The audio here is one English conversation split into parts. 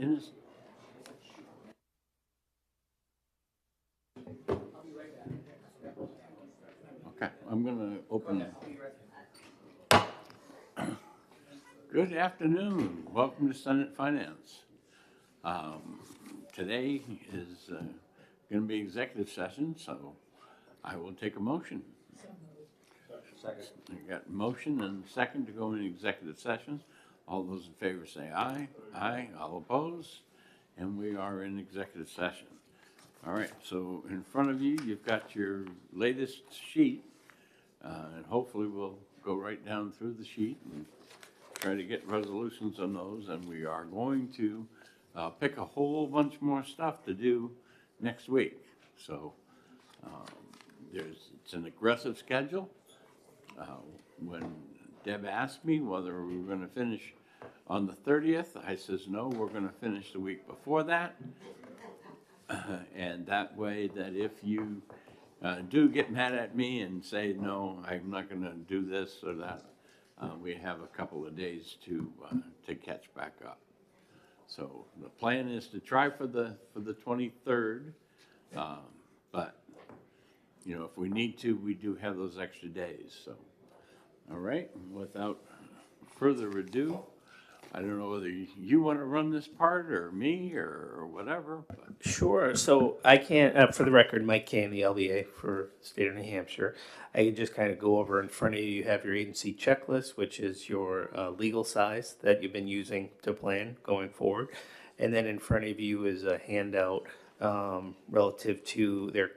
in his? Okay, I'm gonna open it. Good afternoon. Welcome to Senate Finance. Today is going to be executive session, so I will take a motion. Second. I got a motion and a second to go into executive session. All those in favor say aye. Aye. All opposed? And we are in executive session. All right, so in front of you, you've got your latest sheet, and hopefully we'll go right down through the sheet and try to get resolutions on those, and we are going to pick a whole bunch more stuff to do next week. So it's an aggressive schedule. When Deb asked me whether we were going to finish on the 30th, I says, no, we're going to finish the week before that. And that way that if you do get mad at me and say, no, I'm not going to do this or that, we have a couple of days to catch back up. So the plan is to try for the 23rd, but you know, if we need to, we do have those extra days. So, all right, without further ado, I don't know whether you want to run this part or me or whatever. But. Sure. So I can't, for the record, Mike Kane, the LBA for the state of New Hampshire. I can just kind of go over in front of you. You have your agency checklist, which is your legal size that you've been using to plan going forward. And then in front of you is a handout relative to they're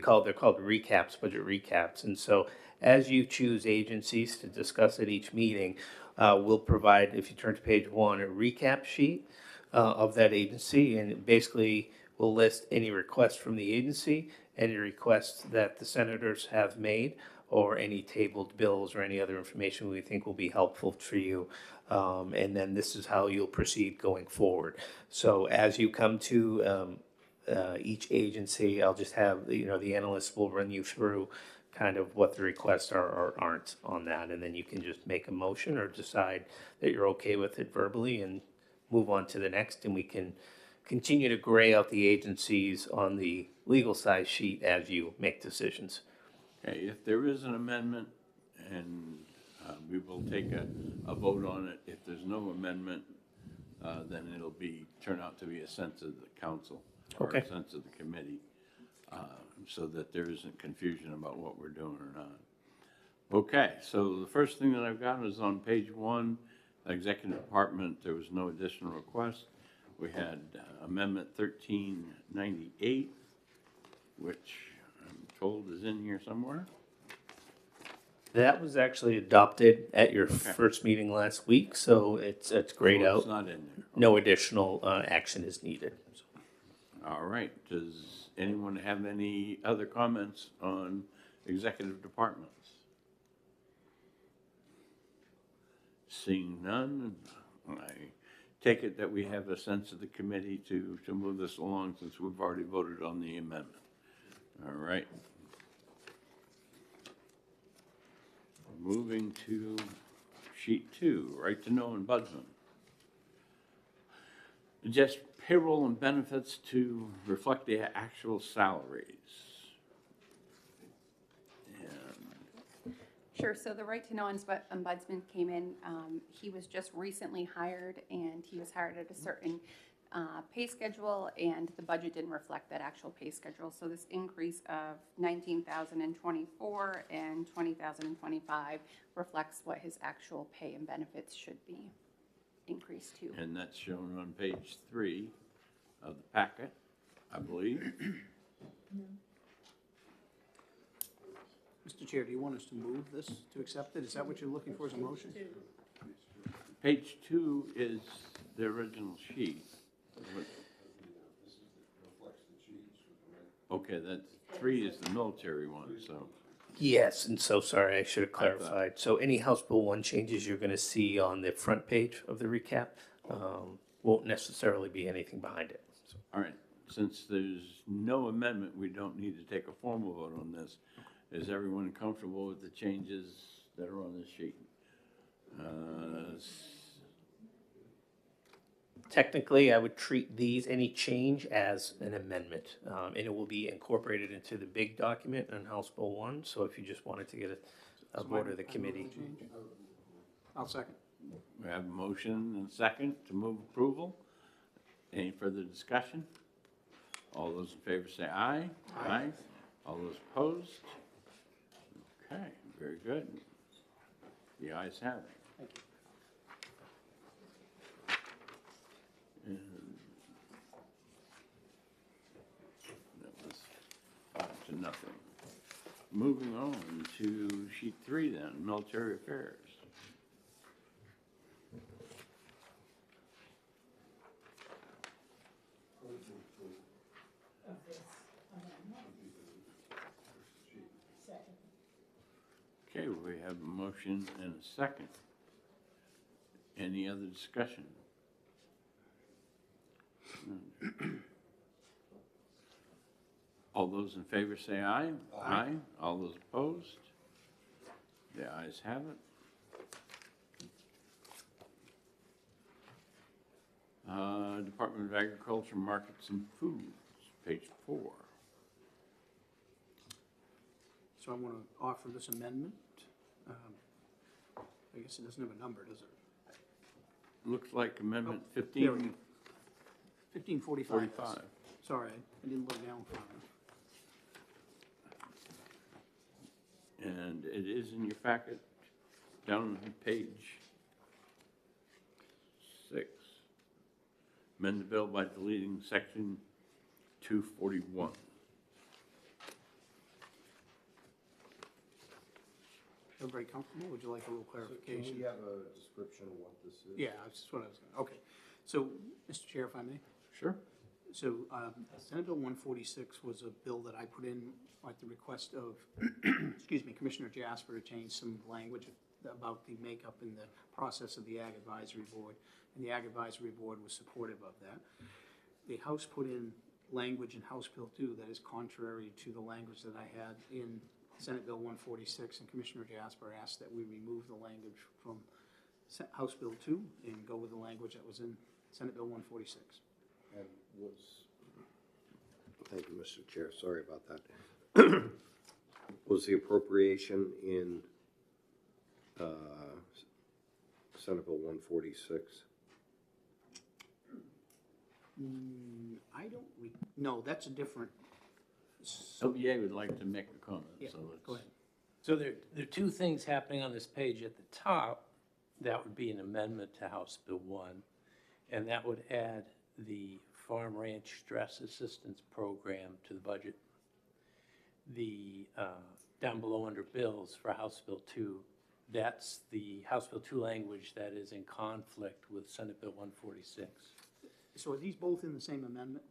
called recaps, budget recaps. And so as you choose agencies to discuss at each meeting, we'll provide, if you turn to page 1, a recap sheet of that agency, and it basically will list any requests from the agency, any requests that the senators have made, or any tabled bills or any other information we think will be helpful for you. And then this is how you'll proceed going forward. So as you come to each agency, I'll just have, the analysts will run you through kind of what the requests are or aren't on that, and then you can just make a motion or decide that you're okay with it verbally and move on to the next, and we can continue to gray out the agencies on the legal size sheet as you make decisions. Okay, if there is an amendment, and we will take a vote on it. If there's no amendment, then it'll turn out to be a sense of the council or Okay. a sense of the committee, so that there isn't confusion about what we're doing or not. Okay, so the first thing that I've got is on page 1, Executive Department. There was no additional request. We had Amendment 1398, which I'm told is in here somewhere. That was actually adopted at your first meeting last week, so it's grayed out. It's not in there. No additional action is needed. All right. Does anyone have any other comments on executive departments? Seeing none, I take it that we have a sense of the committee to move this along since we've already voted on the amendment. All right. Moving to sheet 2, right to know ombudsman. Just payroll and benefits to reflect the actual salaries. And Sure. So the right to know ombudsman came in. He was just recently hired, and he was hired at a certain pay schedule, and the budget didn't reflect that actual pay schedule. So this increase of $19,024 and $20,025 reflects what his actual pay and benefits should be increased to. And that's shown on page 3 of the packet, I believe. Mr. Chair, do you want us to move this to accept it? Is that what you're looking for as a motion? Page 2 is the original sheet. Okay, that 3 is the military one, so. Yes, and so sorry, I should have clarified. So any House Bill 1 changes you're going to see on the front page of the recap won't necessarily be anything behind it. So. All right, since there's no amendment, we don't need to take a formal vote on this. Is everyone comfortable with the changes that are on this sheet? technically, I would treat any change as an amendment. And it will be incorporated into the big document in House Bill 1. So if you just wanted to get a So vote of the I move committee. to change. I'll second. We have a motion and a second to move approval. Any further discussion? All those in favor say aye. Aye. All those opposed? Okay, very good. The ayes have it. Thank you. And that was 5-0. Moving on to sheet 3 then, military affairs. Okay, we have a motion and a second. Any other discussion? All those in favor say aye. Aye. All those opposed? The ayes have it. Department of Agriculture, Markets and Foods, page 4. So I want to offer this amendment. I guess it doesn't have a number, does it? Looks like Amendment There we go. 1545. 1545. Sorry, I didn't look down far enough. And it is in your packet, down on page 6. Amend the bill by deleting section 241. Everybody comfortable? Would you like a little Can clarification? we have a description of what this is? Yeah, that's just what I was going to, okay. So, Mr. Chair, if I may? Sure. So, Senate Bill 146 was a bill that I put in at the request of, excuse me, Commissioner Jasper to change some language about the makeup and the process of the Ag Advisory Board, and the Ag Advisory Board was supportive of that. The House put in language in House Bill 2 that is contrary to the language that I had in Senate Bill 146, and Commissioner Jasper asked that we remove the language from House Bill 2 and go with the language that was in Senate Bill 146. And thank you, Mr. Chair, sorry about that. Was the appropriation in Senate Bill 146? I don't, no, that's a different, OBA would like to make a comment, yeah, so let's. go ahead. So there are two things happening on this page. At the top, that would be an amendment to House Bill 1, and that would add the Farm Ranch Stress Assistance Program to the budget. The, down below under bills for House Bill 2, that's the House Bill 2 language that is in conflict with Senate Bill 146. So are these both in the same amendment?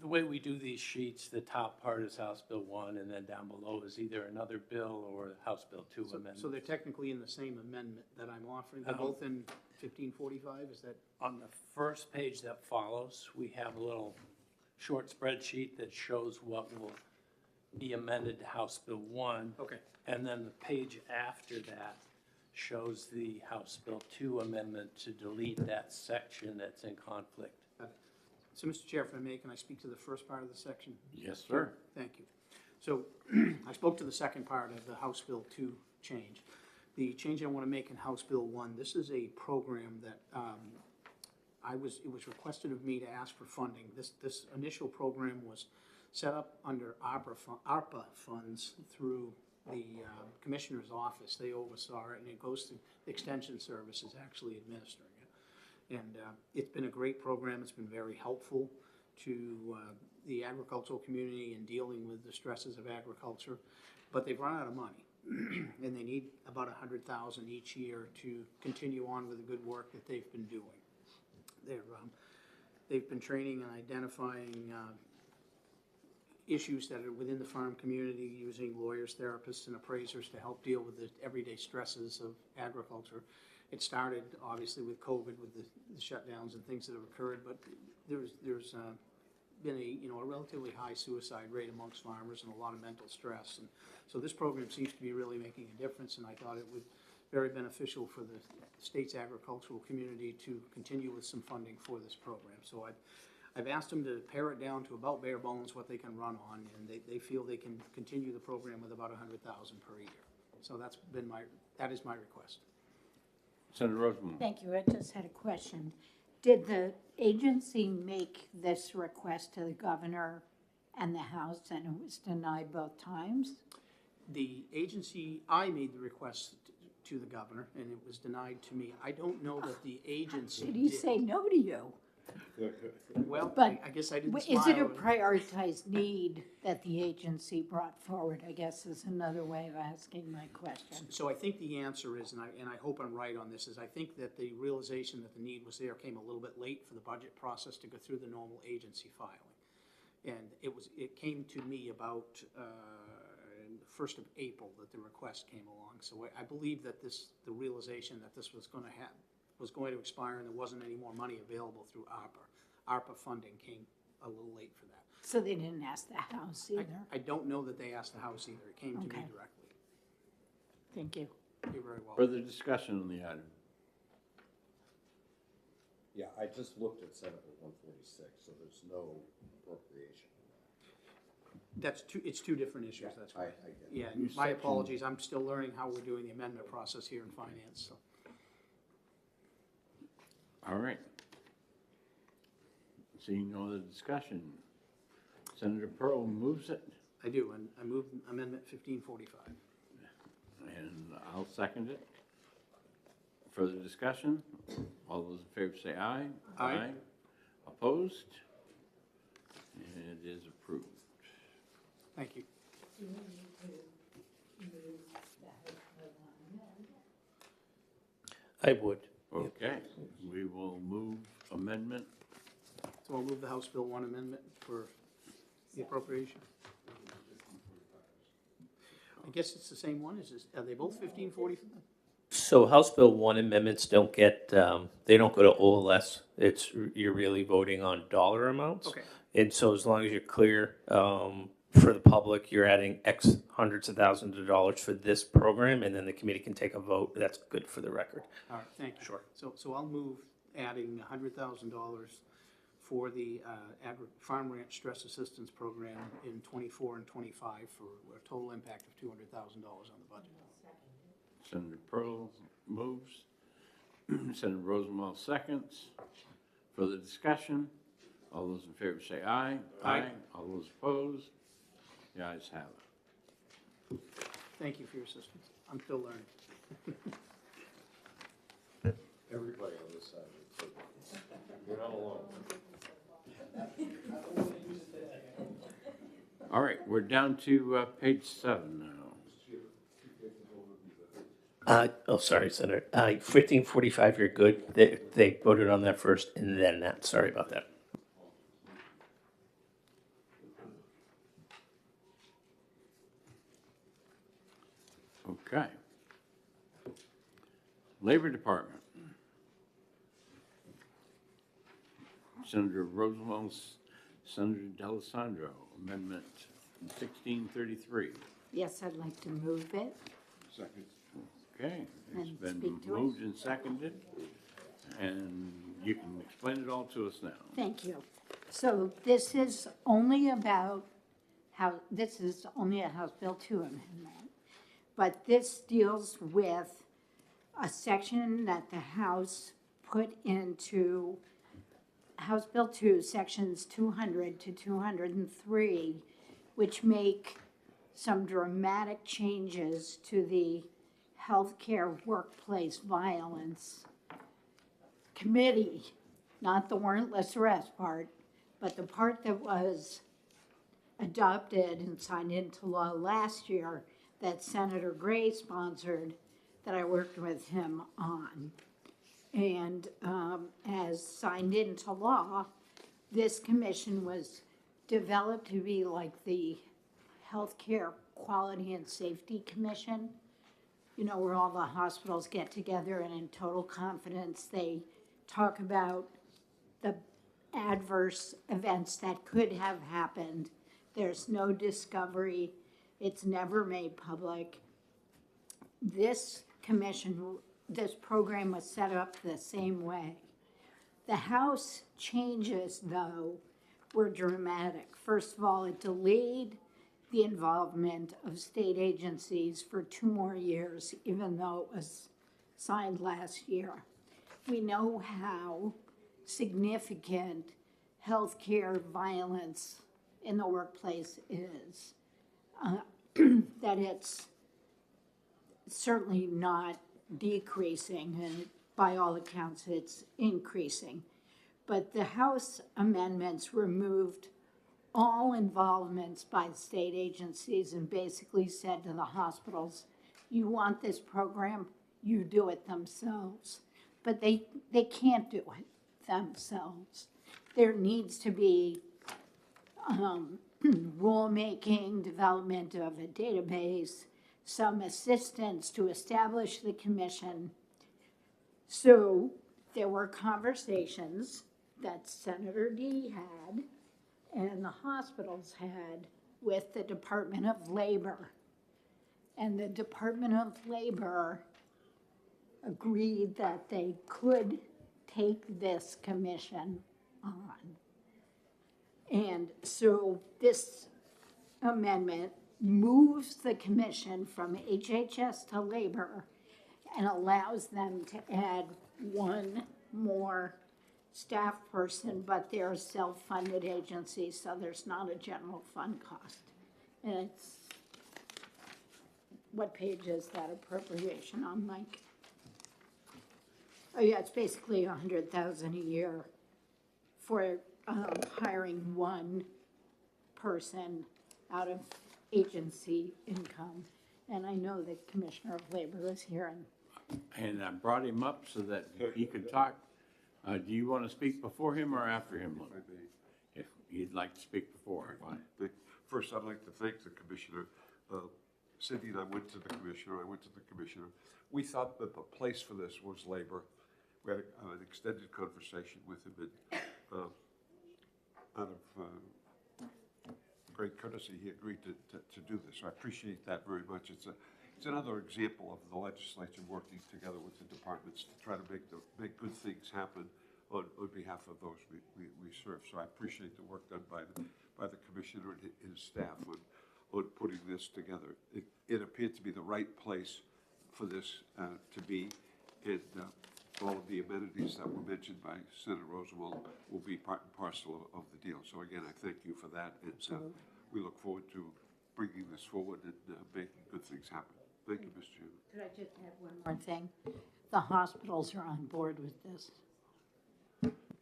The way we do these sheets, the top part is House Bill 1, and then down below is either another bill or House Bill 2 amendment. So they're technically in the same amendment that I'm offering, they're both in 1545, is that? On the first page that follows, we have a little short spreadsheet that shows what will be amended to House Bill 1. Okay. And then the page after that shows the House Bill 2 amendment to delete that section that's in conflict. So, Mr. Chair, if I may, can I speak to the first part of the section? Yes, sir. Thank you. So, I spoke to the second part of the House Bill 2 change. The change I want to make in House Bill 1, this is a program that it was requested of me to ask for funding. This initial program was set up under ARPA funds through the Commissioner's office. They oversaw it, and it goes to Extension Services actually administering it. And it's been a great program. It's been very helpful to the agricultural community in dealing with the stresses of agriculture. But they've run out of money, and they need about $100,000 each year to continue on with the good work that they've been doing. They've been training and identifying issues that are within the farm community, using lawyers, therapists, and appraisers to help deal with the everyday stresses of agriculture. It started, obviously, with COVID, with the shutdowns and things that have occurred, but there's been a relatively high suicide rate amongst farmers and a lot of mental stress. And so this program seems to be really making a difference, and I thought it would very beneficial for the state's agricultural community to continue with some funding for this program. So I've asked them to pare it down to about bare bones what they can run on, and they feel they can continue the program with about 100,000 per year. So that is my request. Senator Rosenbaum. Thank you. I just had a question. Did the agency make this request to the governor and the House and it was denied both times? The agency, I made the request to the governor, and it was denied to me. I don't know that the agency Did he say no to you? Well, But I guess I didn't smile. Is it a prioritized need that the agency brought forward, I guess is another way of asking my question. So I think the answer is, and I hope I'm right on this, is I think that the realization that the need was there came a little bit late for the budget process to go through the normal agency filing. And it came to me about the 1st of April that the request came along. So I believe that the realization that this was going to expire and there wasn't any more money available through ARPA. ARPA funding came a little late for that. So they didn't ask the House either? I don't know that they asked the House either. It came to me Okay. directly. Thank you. You're very welcome. Further discussion on the item? Yeah, I just looked at Senate Bill 146, so there's no appropriation. It's two different issues, that's I right. get it. Yeah, New my section. apologies, I'm still learning how we're doing the amendment process here in finance, so. All right. Seeing no other discussion, Senator Pearl moves it, I do, and I move amendment 1545. and I'll second it. Further discussion? All those in favor say aye. Aye. Opposed? And it is approved. Thank you. I would. Okay, we will move amendment. So I'll move the House Bill 1 amendment for the appropriation. I guess it's the same one, are they both 1545? So House Bill 1 amendments don't get, they don't go to OLS. You're really voting on dollar amounts. Okay. And so as long as you're clear for the public, you're adding X hundreds of thousands of dollars for this program, and then the committee can take a vote. That's good for the record. All right, thank you. Sure. So I'll move adding $100,000 for the Farm Ranch Stress Assistance Program in 24 and 25 for a total impact of $200,000 on the budget. Senator Pearl moves. Senator Rosenbaum seconds. Further discussion? All those in favor say aye. Aye. All those opposed? The ayes have it. Thank you for your assistance. I'm still learning. Everybody on this side of the table. You're not alone. All right, we're down to page 7 now. Sorry, Senator. 1545, you're good. They voted on that first and then that. Sorry about that. Okay. Labor Department. Senator Rosenbaum, Senator D'Alessandro, Amendment 1633. Yes, I'd like to move it. Okay, it's And been speak to it. moved and seconded, and you can explain it all to us now. Thank you. So this is only about this is only a House Bill 2 amendment. But this deals with a section that the House put into House Bill 2, sections 200 to 203, which make some dramatic changes to the Healthcare Workplace Violence Committee, not the warrantless arrest part, but the part that was adopted and signed into law last year that Senator Gray sponsored, that I worked with him on. And as signed into law, this commission was developed to be like the Healthcare Quality and Safety Commission, you know, where all the hospitals get together and in total confidence they talk about the adverse events that could have happened. There's no discovery. It's never made public. This commission, this program was set up the same way. The House changes, though, were dramatic. First of all, it delayed the involvement of state agencies for 2 more years, even though it was signed last year. We know how significant healthcare violence in the workplace is, that it's certainly not decreasing, and by all accounts, it's increasing. But the House amendments removed all involvements by state agencies and basically said to the hospitals, you want this program, you do it themselves. But they can't do it themselves. There needs to be rulemaking, development of a database, some assistance to establish the commission. So there were conversations that Senator D had and the hospitals had with the Department of Labor. And the Department of Labor agreed that they could take this commission on. And so this amendment moves the commission from HHS to Labor and allows them to add 1 more staff person, but they're a self-funded agency, so there's not a general fund cost. And it's, what page is that appropriation on, Mike? Oh yeah, it's basically $100,000 a year for hiring 1 person out of agency income. And I know the Commissioner of Labor is here, And I brought him up so that he could talk. Do you want to speak before him or after him, Lou? If you'd like to speak before, fine. First, I'd like to thank the commissioner. Cindy and I went to the commissioner, We thought that the place for this was Labor. We had an extended conversation with him, and out of great courtesy, he agreed to do this. So I appreciate that very much. It's another example of the legislature working together with the departments to try to make good things happen on behalf of those we serve. So I appreciate the work done by the commissioner and his staff on putting this together. It appeared to be the right place for this to be, and all of the amenities that were mentioned by Senator Rosenwald will be part and parcel of the deal. So again, I thank you for that, and we look forward to bringing this forward and making good things happen. Thank you, Mr. Chairman. could I just add one more thing? The hospitals are on board with this.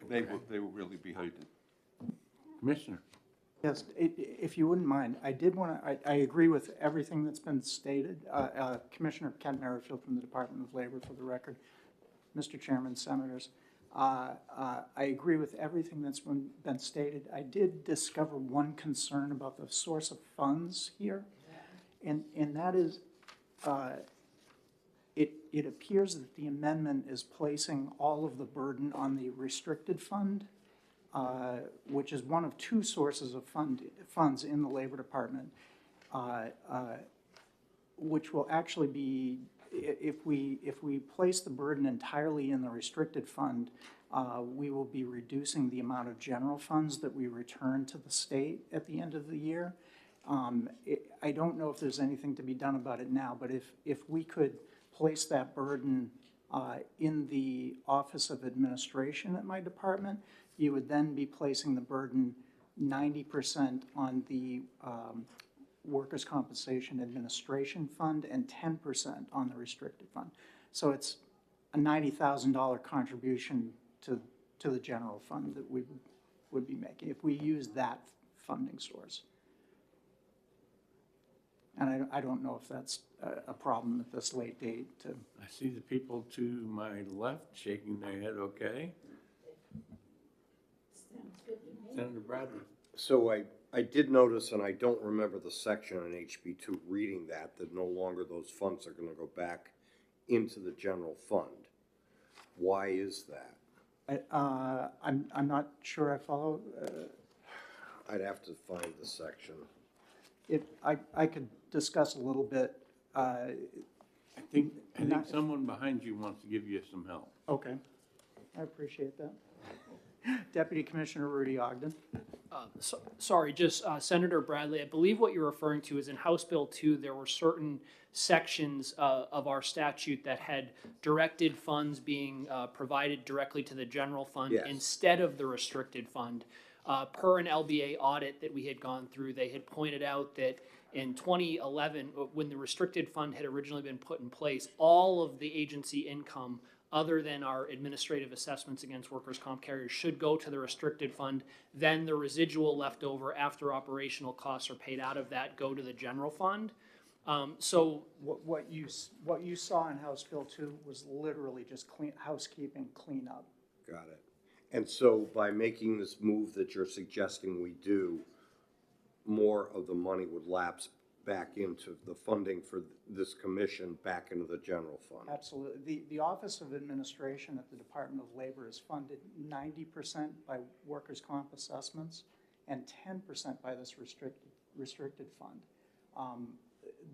They were really behind it. Commissioner? Yes, if you wouldn't mind, I did want to, I agree with everything that's been stated. Commissioner Kent Merrifield from the Department of Labor, for the record. Mr. Chairman, Senators, I agree with everything that's been stated. I did discover one concern about the source of funds here, and that is, it appears that the amendment is placing all of the burden on the restricted fund, which is one of 2 sources of funds in the Labor Department, which will actually be, if we place the burden entirely in the restricted fund, we will be reducing the amount of general funds that we return to the state at the end of the year. I don't know if there's anything to be done about it now, but if we could place that burden in the Office of Administration at my department, you would then be placing the burden 90% on the Workers' Compensation Administration Fund and 10% on the restricted fund. So it's a $90,000 contribution to the general fund that we would be making if we use that funding source. And I don't know if that's a problem at this late date. I see the people to my left shaking their head okay. Senator Bradley? So I did notice, and I don't remember the section on HB2 reading that no longer those funds are going to go back into the general fund. Why is that? I'm not sure I follow. I'd have to find the section. I could discuss a little bit. I think someone behind you wants to give you some help. Okay, I appreciate that. Deputy Commissioner Rudy Ogden. Sorry, just Senator Bradley, I believe what you're referring to is in House Bill 2, there were certain sections of our statute that had directed funds being provided directly to the general fund Yes. instead of the restricted fund. Per an LBA audit that we had gone through, they had pointed out that in 2011, when the restricted fund had originally been put in place, all of the agency income other than our administrative assessments against workers' comp carriers should go to the restricted fund. Then the residual left over after operational costs are paid out of that go to the general fund. So What you saw in House Bill 2 was literally just housekeeping cleanup. Got it. And so by making this move that you're suggesting we do, more of the money would lapse back into the funding for this commission, back into the general fund. Absolutely. The Office of Administration at the Department of Labor is funded 90% by workers' comp assessments and 10% by this restricted fund.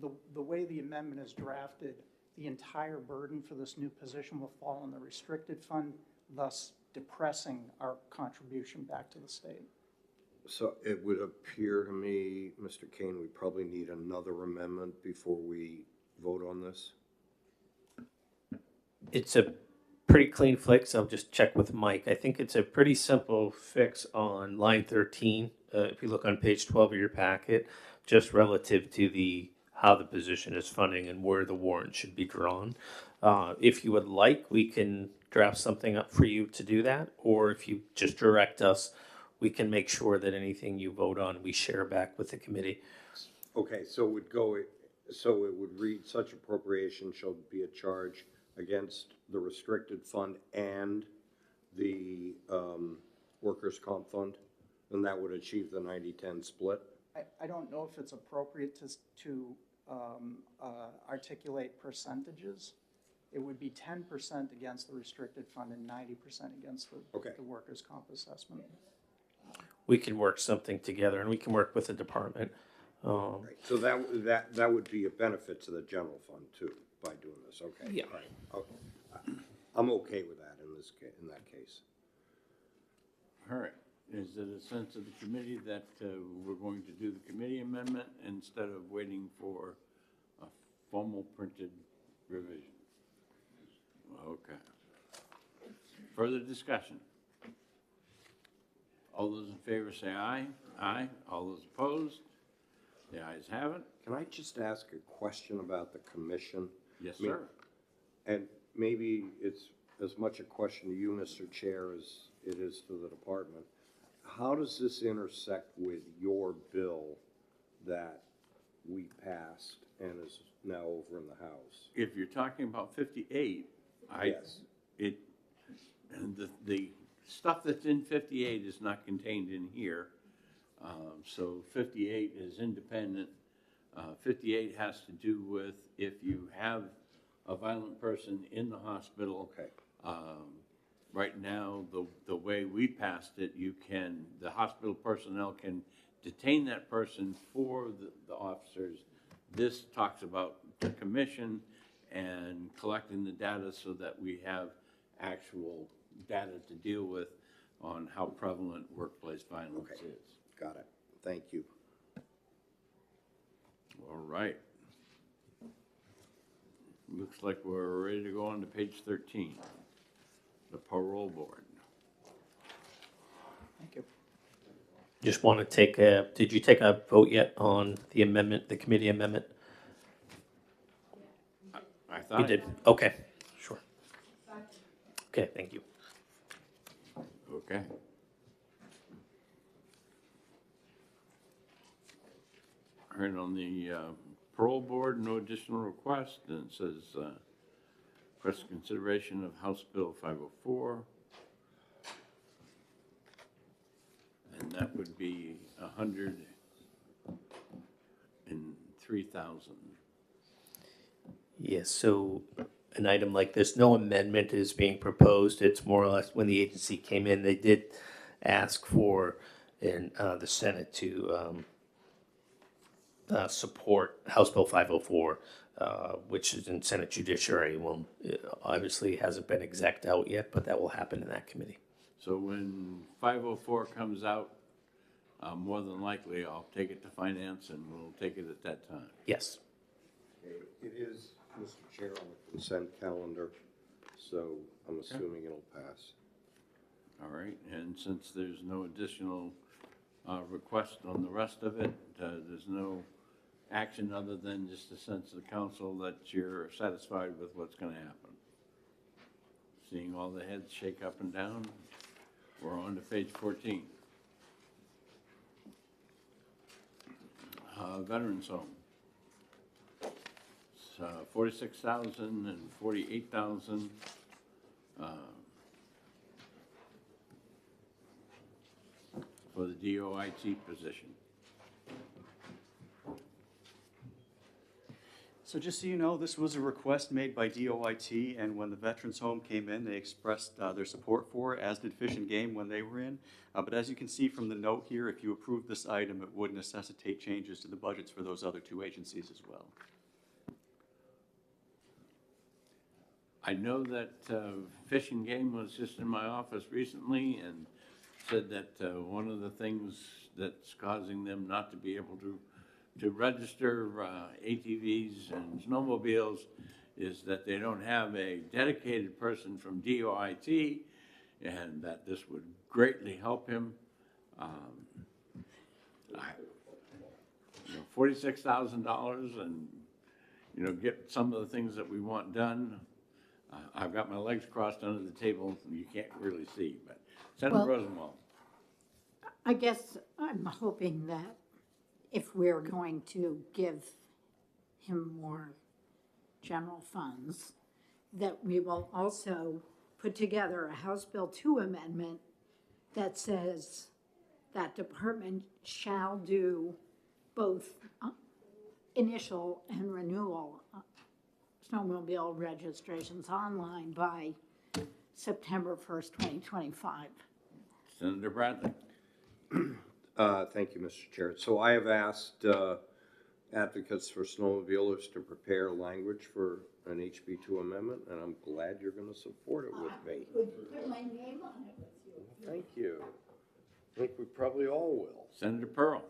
The way the amendment is drafted, the entire burden for this new position will fall on the restricted fund, thus depressing our contribution back to the state. So it would appear to me, Mr. Kane, we probably need another amendment before we vote on this. It's a pretty clean fix. I'll just check with Mike. I think it's a pretty simple fix on line 13. If you look on page 12 of your packet, just relative to how the position is funding and where the warrant should be drawn. If you would like, we can draft something up for you to do that, or if you just direct us, we can make sure that anything you vote on, we share back with the committee. Okay, so it would read, such appropriation shall be a charge against the restricted fund and the workers' comp fund, and that would achieve the 90-10 split? I don't know if it's appropriate to articulate percentages. It would be 10% against the restricted fund and 90% against the workers' comp assessment. We can work something together, and we can work with the department. Right. So that would be a benefit to the general fund too, by doing this, okay? Yeah. All right. Okay. I'm okay with that in that case. All right. Is it a sense of the committee that we're going to do the committee amendment instead of waiting for a formal printed revision? Okay. Further discussion? All those in favor say aye. Aye. All those opposed? The ayes have it. Can I just ask a question about the commission? Yes, I mean, sir. And maybe it's as much a question to you, Mr. Chair, as it is to the department. How does this intersect with your bill that we passed and is now over in the House? If you're talking about 58, Yes. The stuff that's in 58 is not contained in here. So 58 is independent. 58 has to do with if you have a violent person in the hospital. Okay. Right now, the way we passed it, the hospital personnel can detain that person for the officers. This talks about the commission and collecting the data so that we have actual data to deal with on how prevalent workplace violence Okay. is. Got it. Thank you. All right. Looks like we're ready to go on to page 13, the parole board. Thank you. Just want to did you take a vote yet on the amendment, the committee amendment? I thought You did, okay, sure. Okay, thank you. Okay. All right, on the parole board, no additional request, and it says request consideration of House Bill 504. And that would be 103,000. Yes, so an item like this, no amendment is being proposed. It's more or less when the agency came in, they did ask for the Senate to support House Bill 504, which is in Senate Judiciary. Well, obviously hasn't been exec out yet, but that will happen in that committee. So when 504 comes out, more than likely, I'll take it to finance and we'll take it at that time. Yes. It is, Mr. Chair, on the consent calendar, so I'm assuming it'll pass. All right, and since there's no additional request on the rest of it, there's no action other than just a sense of the council that you're satisfied with what's going to happen. Seeing all the heads shake up and down, we're on to page 14. Veterans Home. It's 46,000 and 48,000. For the DOIT position. So just so you know, this was a request made by DOIT, and when the Veterans Home came in, they expressed their support for it, as did Fish and Game when they were in. But as you can see from the note here, if you approve this item, it would necessitate changes to the budgets for those other two agencies as well. I know that Fish and Game was just in my office recently and said that one of the things that's causing them not to be able to register ATVs and snowmobiles is that they don't have a dedicated person from DOIT, and that this would greatly help him. $46,000 and, get some of the things that we want done. I've got my legs crossed under the table, you can't really see, but Senator Well- Rosenwald. I guess I'm hoping that if we're going to give him more general funds, that we will also put together a House Bill 2 amendment that says that department shall do both initial and renewal snowmobile registrations online by September 1st, 2025. Senator Bradley. Thank you, Mr. Chair. So I have asked advocates for snowmobilers to prepare language for an HB2 amendment, and I'm glad you're going to support it with me. Put my name on it with you. Thank you. I think we probably all will. Senator Pearl.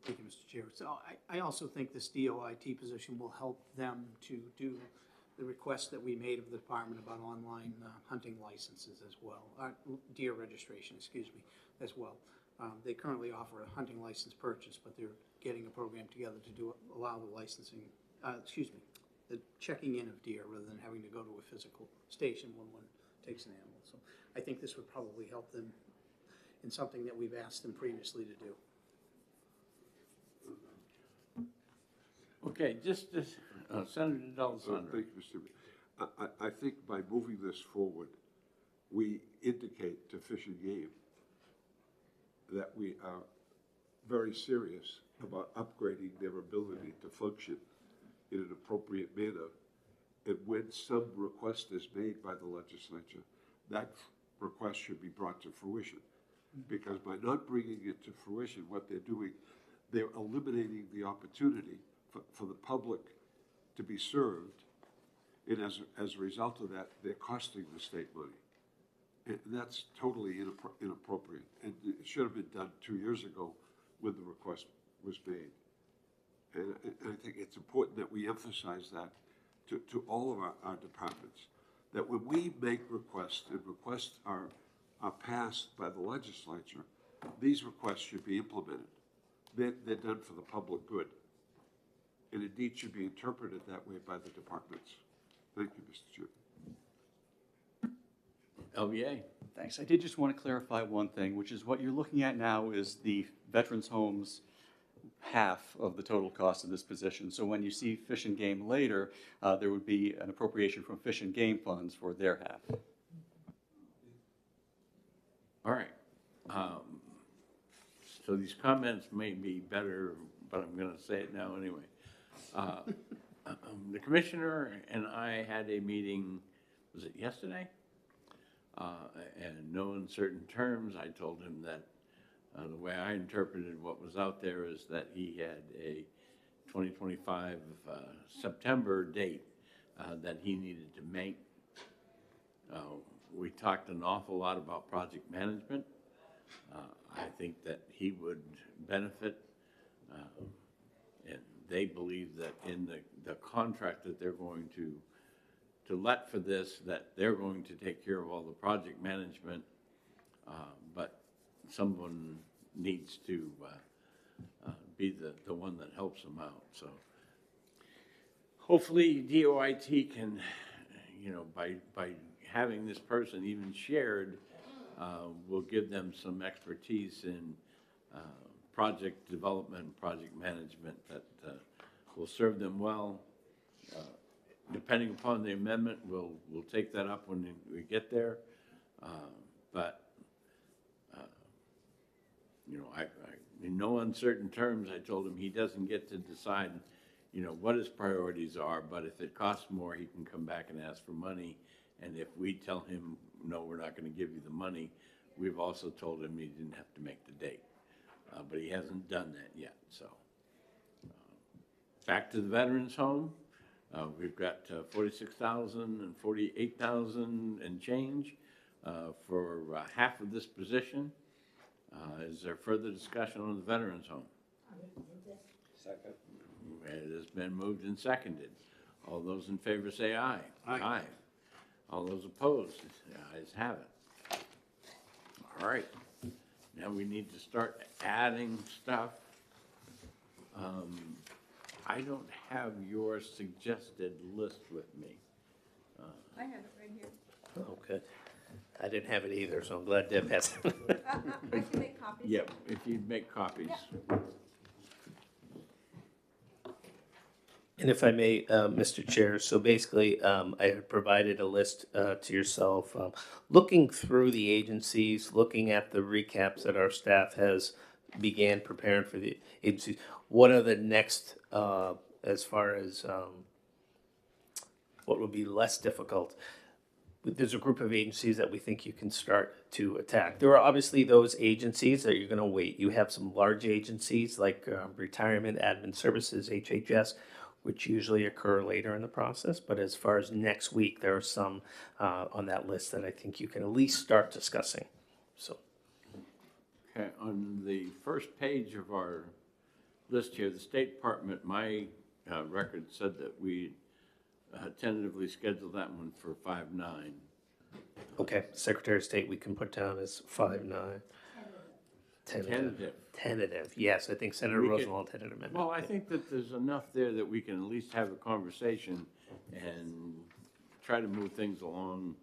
Thank you, Mr. Chair. So I also think this DOIT position will help them to do the request that we made of the department about online hunting licenses as well, deer registration, excuse me, as well. They currently offer a hunting license purchase, but they're getting a program together to allow the licensing, the checking in of deer rather than having to go to a physical station when one takes an animal. So I think this would probably help them in something that we've asked them previously to do. Okay, Senator D'Alessandro. Thank you, Mr. Chairman. I think by moving this forward, we indicate to Fish and Game that we are very serious about upgrading their ability to function in an appropriate manner. And when some request is made by the legislature, that request should be brought to fruition. Because by not bringing it to fruition, what they're doing, they're eliminating the opportunity for the public to be served. And as a result of that, they're costing the state money. And that's totally inappropriate. And it should have been done 2 years ago when the request was made. And I think it's important that we emphasize that to all of our departments, that when we make requests and requests are passed by the legislature, these requests should be implemented. They're done for the public good. And indeed should be interpreted that way by the departments. Thank you, Mr. Chairman. LVA. Thanks. I did just want to clarify one thing, which is what you're looking at now is the Veterans Home's half of the total cost of this position. So when you see Fish and Game later, there would be an appropriation from Fish and Game funds for their half. All right. So these comments may be better, but I'm going to say it now anyway. The commissioner and I had a meeting, was it yesterday? And in no uncertain terms, I told him that the way I interpreted what was out there is that he had 2025 September date that he needed to make. We talked an awful lot about project management. I think that he would benefit, and they believe that in the contract that they're going to let for this, that they're going to take care of all the project management, but someone needs to be the one that helps them out, so. Hopefully DOIT can, by having this person even shared, will give them some expertise in project development, project management that will serve them well. Depending upon the amendment, we'll take that up when we get there. But in no uncertain terms, I told him he doesn't get to decide, what his priorities are, but if it costs more, he can come back and ask for money. And if we tell him, no, we're not going to give you the money, we've also told him he didn't have to make the date. But he hasn't done that yet, so. Back to the Veterans Home. We've got 46,000 and 48,000 and change for half of this position. Is there further discussion on the Veterans Home? Second. It has been moved and seconded. All those in favor say aye. Aye. All those opposed, the ayes have it. All right. Now we need to start adding stuff. I don't have your suggested list with me. I have it right here. Okay. I didn't have it either, so I'm glad Deb has it. I can make copies. Yep, if you'd make copies. And if I may, Mr. Chair, so basically, I had provided a list to yourself, looking through the agencies, looking at the recaps that our staff has began preparing for the agencies. What are the next, as far as what would be less difficult? There's a group of agencies that we think you can start to attack. There are obviously those agencies that you're going to wait. You have some large agencies like Retirement Admin Services, HHS, which usually occur later in the process. But as far as next week, there are some on that list that I think you can at least start discussing. So, Okay, on the first page of our list here, the State Department, my record said that we tentatively scheduled that one for 5/9. okay, Secretary of State, we can put down as 5/9. Tentative. Tentative, yes, I think Senator We could- Rosenwald had an amendment. Well, I think that there's enough there that we can at least have a conversation and try to move things along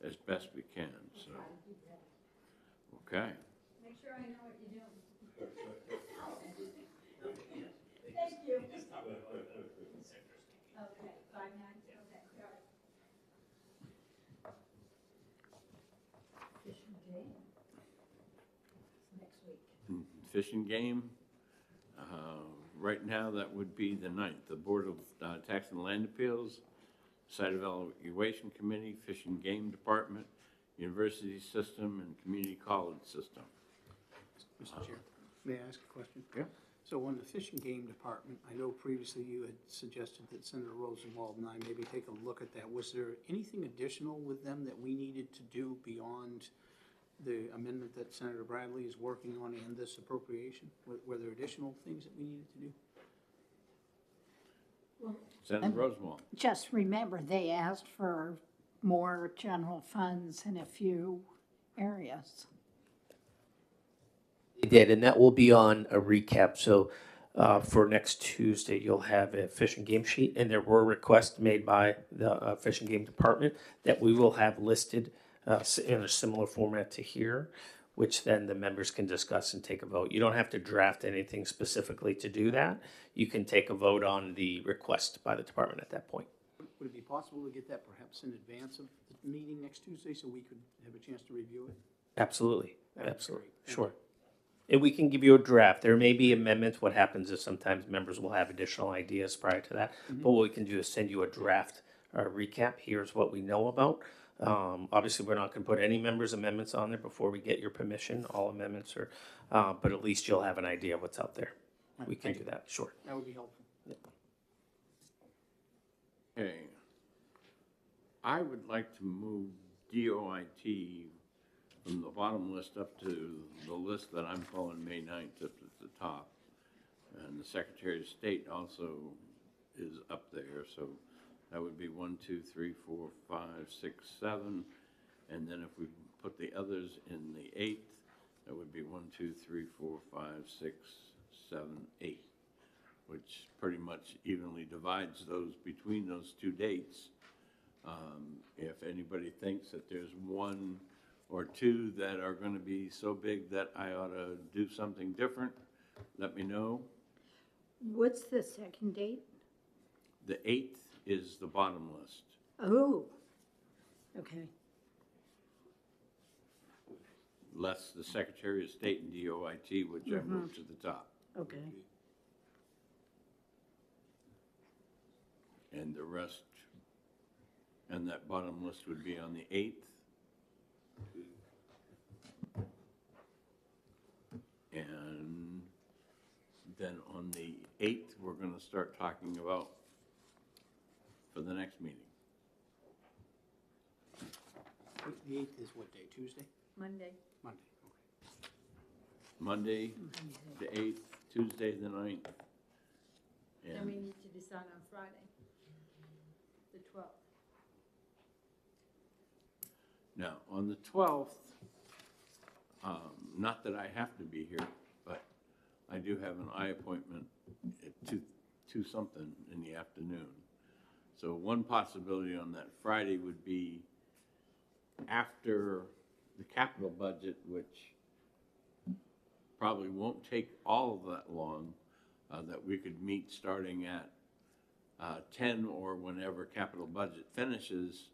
as best we can, so. Okay. Make sure I know what you're doing. Thank you. Okay, 5/9, okay, got it. Fishing game? Next week. Fish and Game, right now, that would be the 9th. The Board of Tax and Land Appeals, Site Evaluation Committee, Fish and Game Department, University System, and Community College System. Mr. Chair, may I ask a question? Yeah. So on the Fish and Game Department, I know previously you had suggested that Senator Rosenwald and I maybe take a look at that. Was there anything additional with them that we needed to do beyond the amendment that Senator Bradley is working on and this appropriation? Were there additional things that we needed to do? Senator Rosenwald. Just remember, they asked for more general funds in a few areas. They did, and that will be on a recap. So for next Tuesday, you'll have a fish and game sheet, and there were requests made by the Fish and Game Department that we will have listed in a similar format to here, which then the members can discuss and take a vote. You don't have to draft anything specifically to do that. You can take a vote on the request by the department at that point. Would it be possible to get that perhaps in advance of the meeting next Tuesday so we could have a chance to review it? Absolutely, That'd be absolutely, great. Thank sure. And we can give you a draft. There may be amendments. What happens is sometimes members will have additional ideas prior to that. But what we can do is send you a draft recap. Here's what we know about. Obviously, we're not going to put any members' amendments on there before we get your permission. All amendments are, but at least you'll have an idea of what's out there. We can do that, sure. That would be helpful. Okay. I would like to move DOIT from the bottom list up to the list that I'm calling May 9th up at the top. And the Secretary of State also is up there, so that would be 1, 2, 3, 4, 5, 6, 7. And then if we put the others in the 8th, that would be 1, 2, 3, 4, 5, 6, 7, 8, which pretty much evenly divides those between those two dates. If anybody thinks that there's one or two that are going to be so big that I ought to do something different, let me know. What's the second date? The 8th is the bottom list. Oh, okay. Less the Secretary of State and DOIT, which I moved to the top. Okay. And the rest, and that bottom list would be on the 8th. And then on the 8th, we're going to start talking about for the next meeting. The 8th is what day, Tuesday? Monday. Monday, okay. Monday, the 8th, Tuesday, the 9th. Then we And need to decide on Friday, the 12th. now, on the 12th, not that I have to be here, but I do have an eye appointment at 2 something in the afternoon. So one possibility on that Friday would be after the capital budget, which probably won't take all of that long, that we could meet starting at 10 or whenever capital budget finishes,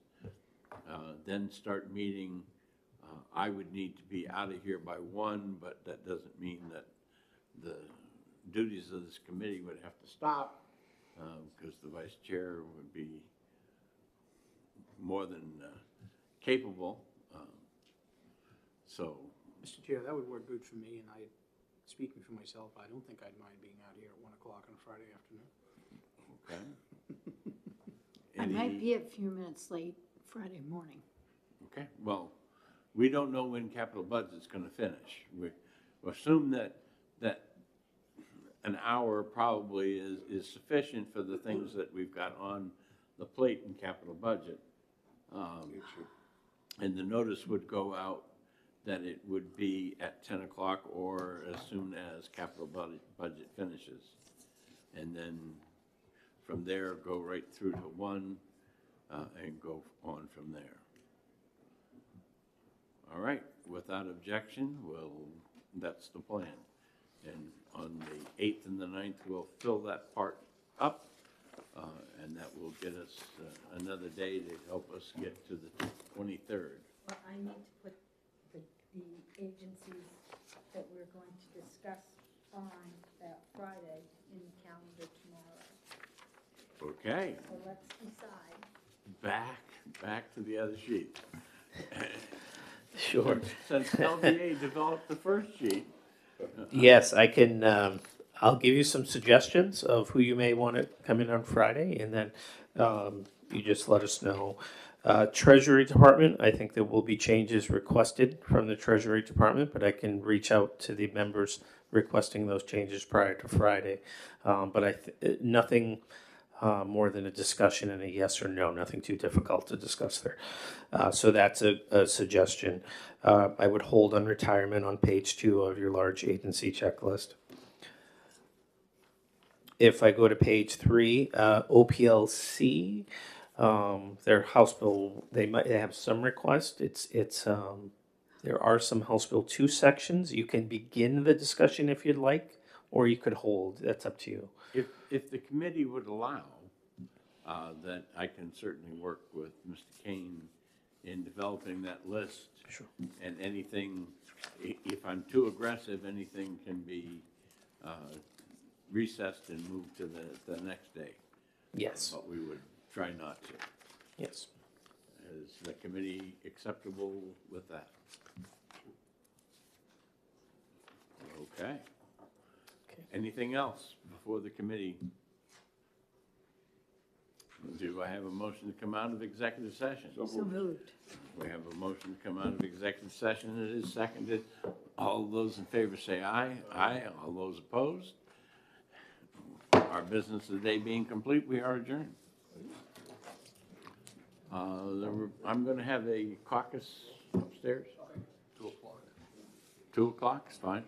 then start meeting. I would need to be out of here by 1, but that doesn't mean that the duties of this committee would have to stop, because the vice chair would be more than capable. So, Mr. Chair, that would work good for me, and speaking for myself, I don't think I'd mind being out here at 1 o'clock on a Friday afternoon. okay. I might Any- be a few minutes late Friday morning. Okay, well, we don't know when capital budget's gonna finish. We assume that an hour probably is sufficient for the things that we've got on the plate in capital budget. And the notice would go out that it would be at 10 o'clock or as soon as capital budget finishes. And then from there, go right through to 1, and go on from there. All right, without objection, that's the plan. And on the 8th and the 9th, we'll fill that part up, and that will get us another day to help us get to the 23rd. Well, I need to put the agencies that we're going to discuss on that Friday in the calendar tomorrow. Okay, So let's decide. back to the other sheet. Sure. Since LBA developed the first sheet, Yes, I can, I'll give you some suggestions of who you may want to come in on Friday, and then you just let us know. Treasury Department, I think there will be changes requested from the Treasury Department, but I can reach out to the members requesting those changes prior to Friday. But nothing more than a discussion and a yes or no, nothing too difficult to discuss there. So that's a suggestion. I would hold on retirement on page 2 of your large agency checklist. If I go to page 3, OPLC, their House Bill, they have some requests. There are some House Bill 2 sections. You can begin the discussion if you'd like, or you could hold. That's up to you. if the committee would allow, that I can certainly work with Mr. Kane in developing that list. Sure. And anything, if I'm too aggressive, anything can be recessed and moved to the next day. Yes. But we would try not to. Yes. Is the committee acceptable with that? Okay. Okay. Anything else before the committee Do I have a motion to come out of executive session? So moved. We have a motion to come out of executive session. It is seconded. All those in favor say aye. Aye. All those opposed? Our business today being complete, we are adjourned. I'm going to have a caucus upstairs. 2 o'clock. 2 o'clock is fine.